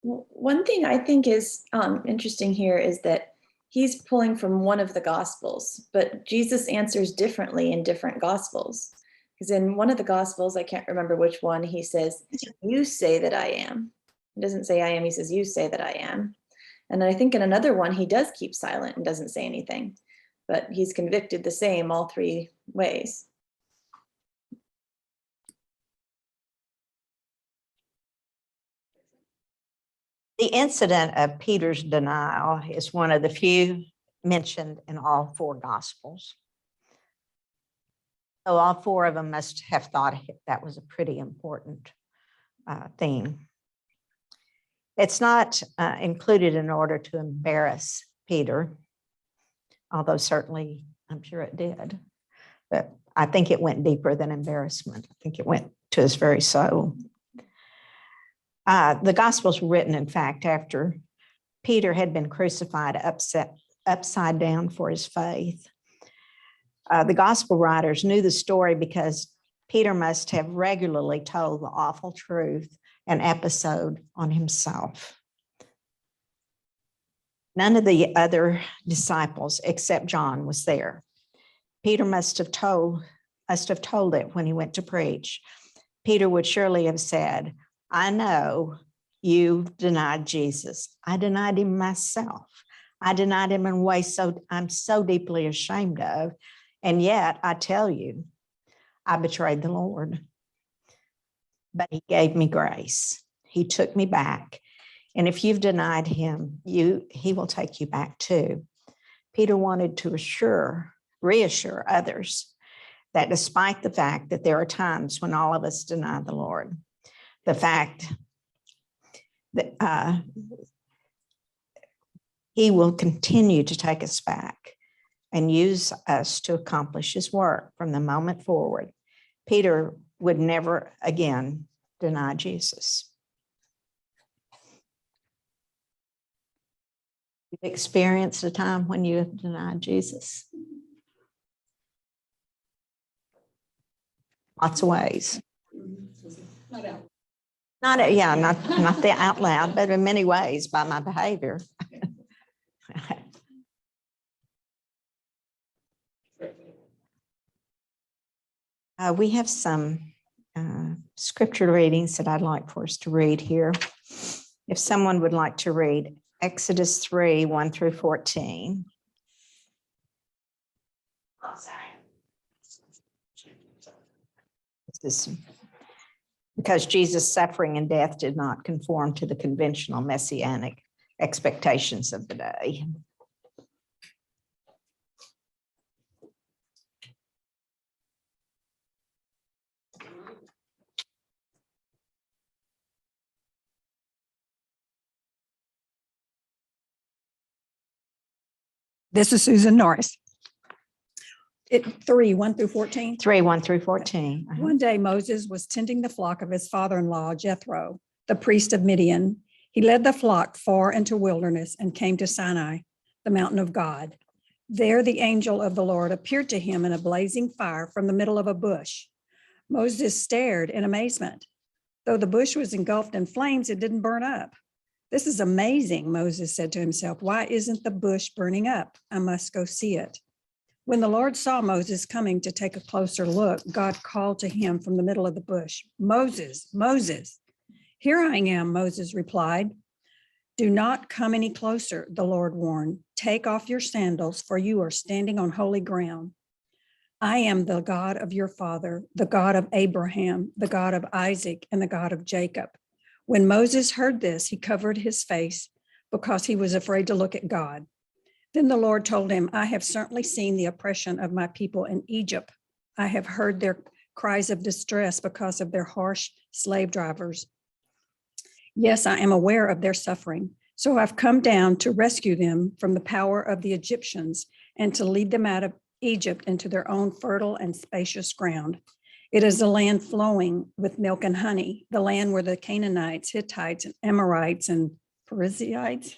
One thing I think is interesting here is that he's pulling from one of the Gospels, but Jesus answers differently in different Gospels. Because in one of the Gospels, I can't remember which one, he says, "You say that I am." He doesn't say "I am," he says, "You say that I am." And I think in another one, he does keep silent and doesn't say anything, but he's convicted the same all 3 ways. The incident of Peter's denial is one of the few mentioned in all 4 Gospels. So all 4 of them must have thought that was a pretty important theme. It's not included in order to embarrass Peter, although certainly I'm sure it did. But I think it went deeper than embarrassment. I think it went to his very soul. The Gospels were written, in fact, after Peter had been crucified upside down for his faith. The Gospel writers knew the story because Peter must have regularly told the awful truth and episode on himself. None of the other disciples except John was there. Peter must have told it when he went to preach. Peter would surely have said, "I know you denied Jesus. I denied him myself. I denied him in ways I'm so deeply ashamed of. And yet I tell you, I betrayed the Lord. But he gave me grace. He took me back. And if you've denied him, he will take you back too." Peter wanted to reassure others that despite the fact that there are times when all of us deny the Lord, the fact that he will continue to take us back and use us to accomplish his work from the moment forward. Peter would never again deny Jesus. You've experienced a time when you have denied Jesus? Lots of ways. Not the out loud, but in many ways by my behavior. We have some scripture readings that I'd like for us to read here. If someone would like to read Exodus 3, 1 through 14. Oh, sorry. This is because Jesus' suffering and death did not conform to the conventional messianic expectations of the day. This is Susan Norris. 3, 1 through 14. 3, 1 through 14. Uh-huh. One day Moses was tending the flock of his father-in-law, Jethro, the priest of Midian. He led the flock far into wilderness and came to Sinai, the mountain of God. There the angel of the Lord appeared to him in a blazing fire from the middle of a bush. Moses stared in amazement. Though the bush was engulfed in flames, it didn't burn up. This is amazing, Moses said to himself. Why isn't the bush burning up? I must go see it. When the Lord saw Moses coming to take a closer look, God called to him from the middle of the bush, Moses, Moses. Here I am, Moses replied. Do not come any closer, the Lord warned. Take off your sandals, for you are standing on holy ground. I am the God of your father, the God of Abraham, the God of Isaac, and the God of Jacob. When Moses heard this, he covered his face because he was afraid to look at God. Then the Lord told him, I have certainly seen the oppression of my people in Egypt. I have heard their cries of distress because of their harsh slave drivers. Yes, I am aware of their suffering. So I've come down to rescue them from the power of the Egyptians and to lead them out of Egypt into their own fertile and spacious ground. It is a land flowing with milk and honey, the land where the Canaanites, Hittites, and Amorites, and Perizzites,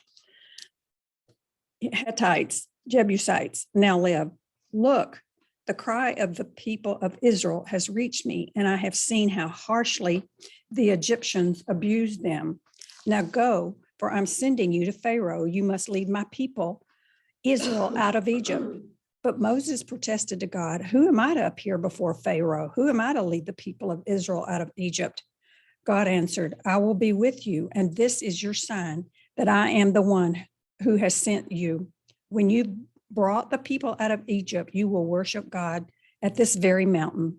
Hittites, Jebusites now live. Look, the cry of the people of Israel has reached me, and I have seen how harshly the Egyptians abused them. Now go, for I'm sending you to Pharaoh. You must lead my people, Israel, out of Egypt. But Moses protested to God, who am I to appear before Pharaoh? Who am I to lead the people of Israel out of Egypt? God answered, I will be with you, and this is your sign that I am the one who has sent you. When you brought the people out of Egypt, you will worship God at this very mountain.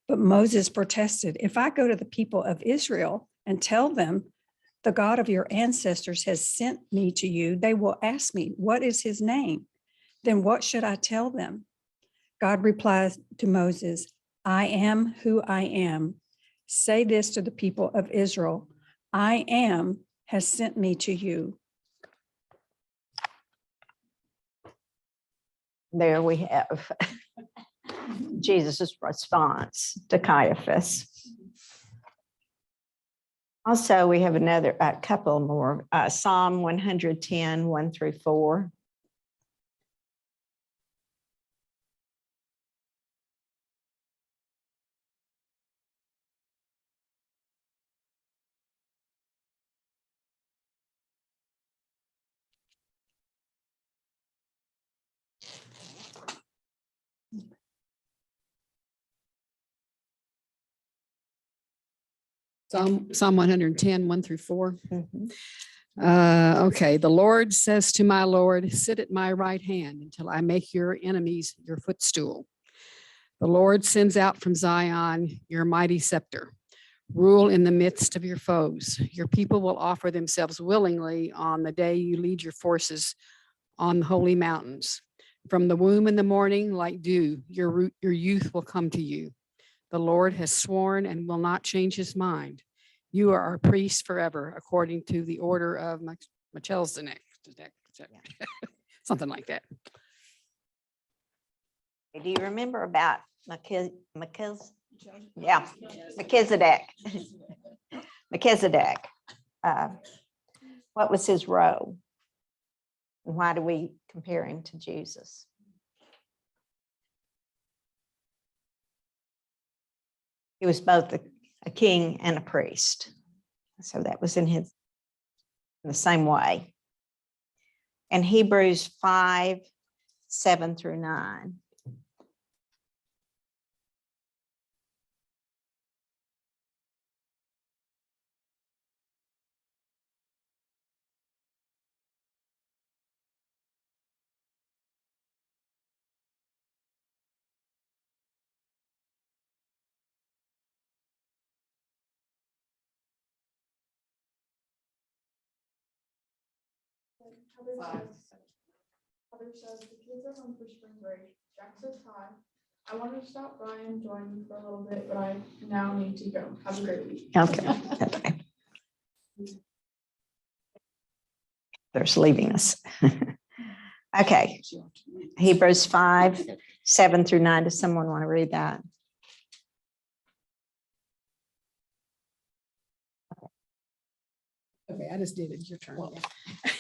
But Moses protested, if I go to the people of Israel and tell them, the God of your ancestors has sent me to you, they will ask me, what is his name? Then what should I tell them? God replies to Moses, I am who I am. Say this to the people of Israel, I am has sent me to you. There we have Jesus' response to Caiaphas. Also, we have a couple more. Psalm 110, 1 through 4. Psalm 110, 1 through 4. Mhm. Okay, the Lord says to my Lord, sit at my right hand until I make your enemies your footstool. The Lord sends out from Zion your mighty scepter. Rule in the midst of your foes. Your people will offer themselves willingly on the day you lead your forces on the holy mountains. From the womb in the morning, like dew, your youth will come to you. The Lord has sworn and will not change his mind. You are our priest forever, according to the order of Melchizedek. Something like that. Do you remember about Melchizedek? Melchizedek. What was his role? And why do we compare him to Jesus? He was both a king and a priest. So that was in the same way. And Hebrews 5, 7 through 9. Heather says the kids are home for spring break. Jack says hi. I wanted to stop by and join you for a little bit, but I now need to go. Have a great week. Okay. There's leaving us. Okay. Hebrews 5, 7 through 9. Does someone want to read that? Okay, I just did it. Your turn.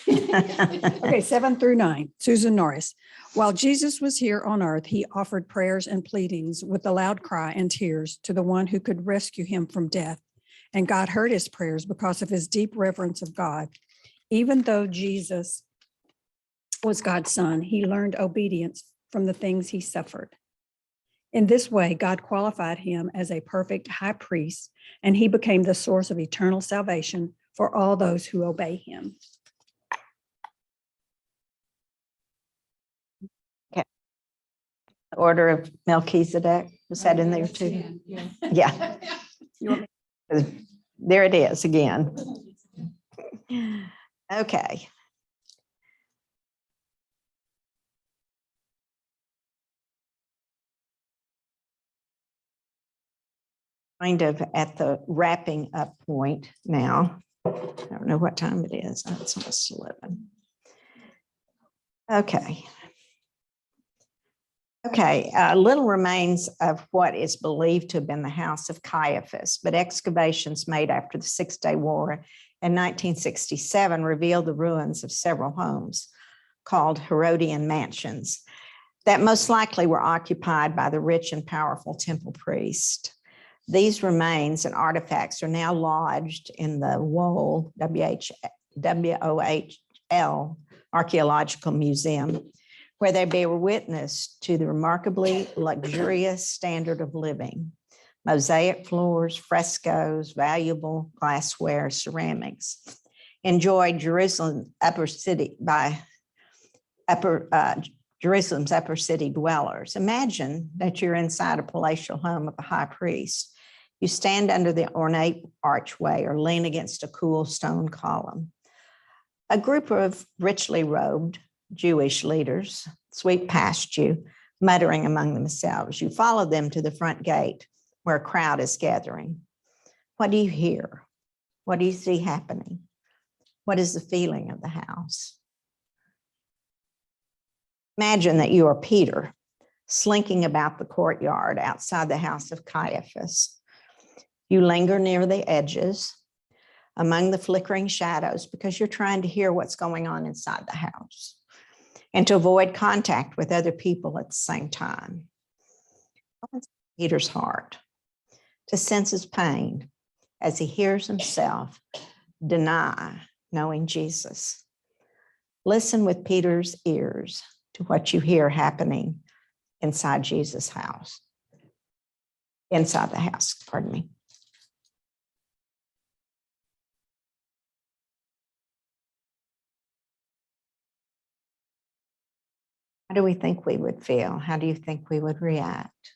Okay, 7 through 9, Susan Norris. While Jesus was here on earth, he offered prayers and pleadings with a loud cry and tears to the one who could rescue him from death. And God heard his prayers because of his deep reverence of God. Even though Jesus was God's son, he learned obedience from the things he suffered. In this way, God qualified him as a perfect high priest, and he became the source of eternal salvation for all those who obey him. Order of Melchizedek, was that in there too? Yeah. There it is again. Okay. Kind of at the wrapping up point now. I don't know what time it is. Oh, it's almost 11. Okay. Okay, little remains of what is believed to have been the house of Caiaphas, but excavations made after the 6-Day War in 1967 revealed the ruins of several homes called Herodian mansions that most likely were occupied by the rich and powerful temple priest. These remains and artifacts are now lodged in the WOHL, W-O-H-L Archaeological Museum, where they bear witness to the remarkably luxurious standard of living. Mosaic floors, frescoes, valuable glassware, ceramics enjoyed Jerusalem's upper city dwellers. Imagine that you're inside a palatial home of a high priest. You stand under the ornate archway or lean against a cool stone column. A group of richly robed Jewish leaders sweep past you, muttering among themselves. You follow them to the front gate where a crowd is gathering. What do you hear? What do you see happening? What is the feeling of the house? Imagine that you are Peter, slinking about the courtyard outside the house of Caiaphas. You linger near the edges, among the flickering shadows, because you're trying to hear what's going on inside the house and to avoid contact with other people at the same time. What's Peter's heart? To sense his pain as he hears himself deny knowing Jesus. Listen with Peter's ears to what you hear happening inside Jesus' house. Inside the house, pardon me. How do we think we would feel? How do you think we would react?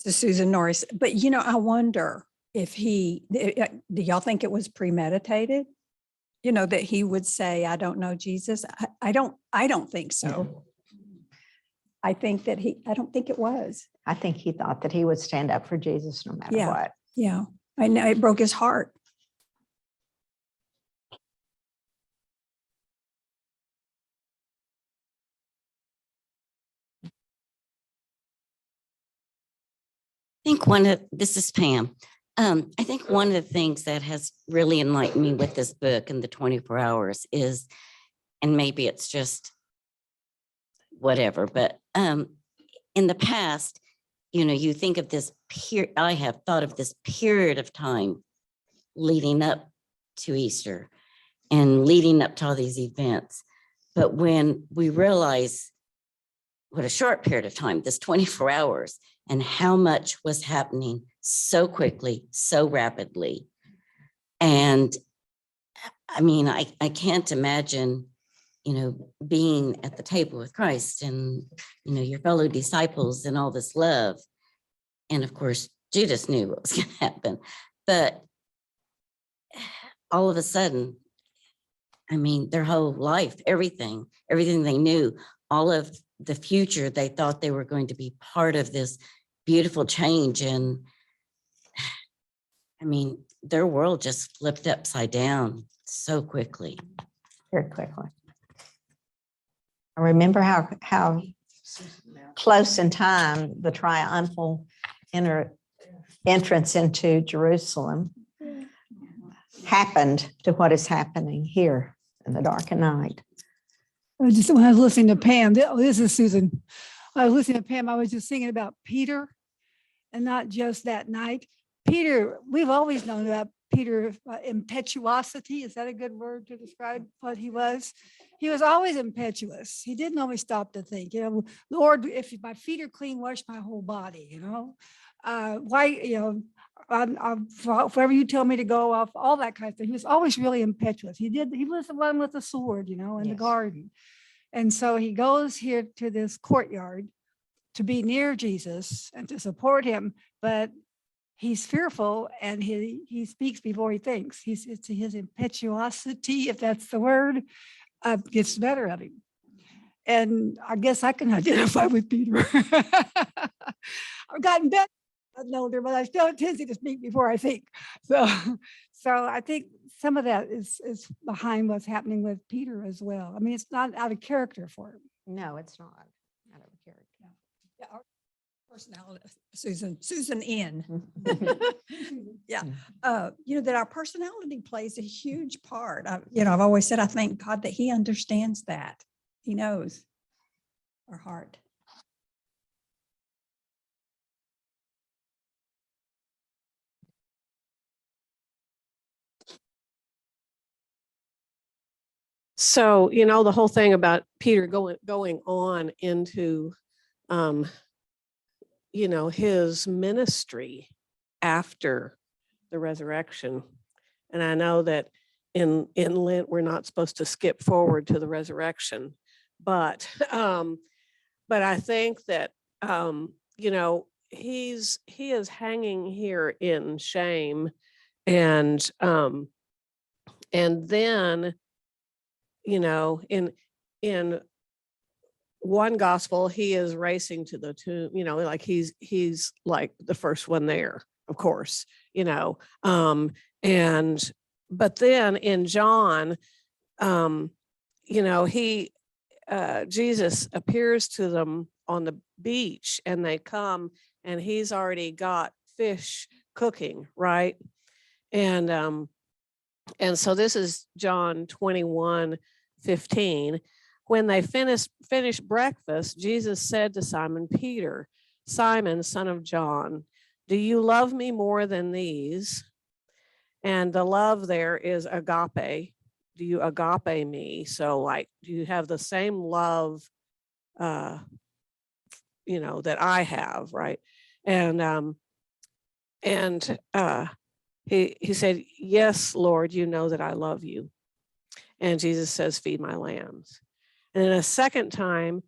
To Susan Norris, but I wonder if do y'all think it was premeditated? That he would say, I don't know Jesus. I don't think so. I don't think it was. I think he thought that he would stand up for Jesus no matter what. Yeah. I know it broke his heart. I think this is Pam. I think one of the things that has really enlightened me with this book and the 24 hours is, and maybe it's just whatever, but in the past, you think of this period, I have thought of this period of time leading up to Easter and leading up to all these events. But when we realize what a short period of time, this 24 hours, and how much was happening so quickly, so rapidly. And I mean, I can't imagine, being at the table with Christ and, your fellow disciples and all this love. And of course, Judas knew what was going to happen. But all of a sudden, I mean, their whole life, everything they knew, all of the future, they thought they were going to be part of this beautiful change. And I mean, their world just flipped upside down so quickly. Very quickly. I remember how close in time the triumphal entrance into Jerusalem happened to what is happening here in the dark of night. When I was listening to Pam, this is Susan. I was listening to Pam, I was just thinking about Peter, and not just that night. Peter, we've always known about Peter impetuosity. Is that a good word to describe what he was? He was always impetuous. He didn't always stop to think, Lord, if my feet are clean, wash my whole body, why, wherever you tell me to go off, all that kind of thing. He was always really impetuous. He was the one with the sword, in the Yes. garden. And so he goes here to this courtyard to be near Jesus and to support him, but he's fearful and he speaks before he thinks. It's his impetuosity, if that's the word, gets the better of him. And I guess I can identify with Peter. I've gotten better as an older, but I still have a tendency to speak before I think. So I think some of that is behind what's happening with Peter as well. I mean, it's not out of character for him. No, it's not out of character. Yeah, our personality, Susan N. Yeah, that our personality plays a huge part. I've always said, I thank God that he understands that. He knows our heart. So, the whole thing about Peter going on into, his ministry after the resurrection. And I know that in Lent, we're not supposed to skip forward to the resurrection, but I think that, he is hanging here in shame, and then, in one gospel, he is racing to the tomb, like he's like the first one there, of course, but then in John, Jesus appears to them on the beach, and they come, and he's already got fish cooking, right? And so this is John 21:15. When they finished breakfast, Jesus said to Simon Peter, "Simon, son of John, do you love me more than these?" And the love there is agape. Do you agape me? So do you have the same love, that I have, right? And he said, "Yes, Lord, you know that I love you." And Jesus says, "Feed my lambs." And then a second time,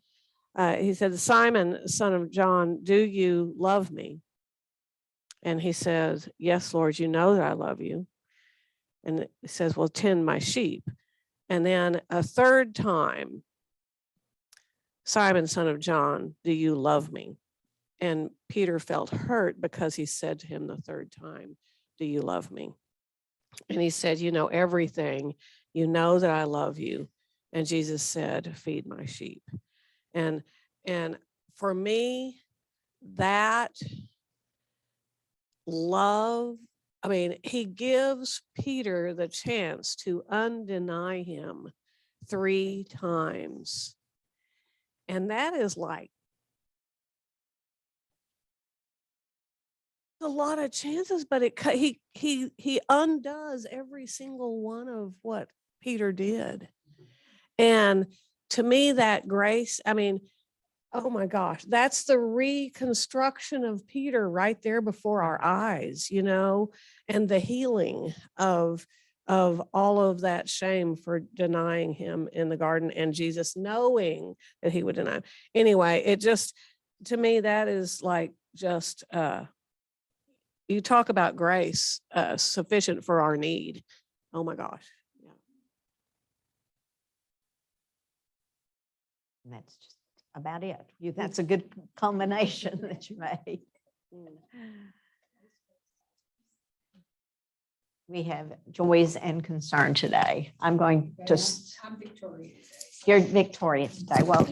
he said, "Simon, son of John, do you love me?" And he says, "Yes, Lord, you know that I love you." And he says, "Well, tend my sheep." And then a third time, "Simon, son of John, do you love me?" And Peter felt hurt because he said to him the third time, "Do you love me?" And he said, "You know everything. You know that I love you." And Jesus said, "Feed my sheep." And for me, that love, he gives Peter the chance to undeny him 3 times. And that is like a lot of chances, but he undoes every single one of what Peter did. And to me, that grace, oh my gosh, that's the reconstruction of Peter right there before our eyes, and the healing of all of that shame for denying him in the garden, and Jesus knowing that he would deny him. Anyway, it just, to me, that is like just, you talk about grace sufficient for our need. Oh my gosh. And that's just about it. That's a good combination that you made. We have joys and concern today. I'm going to. I'm Victoria. You're Victoria today. Well,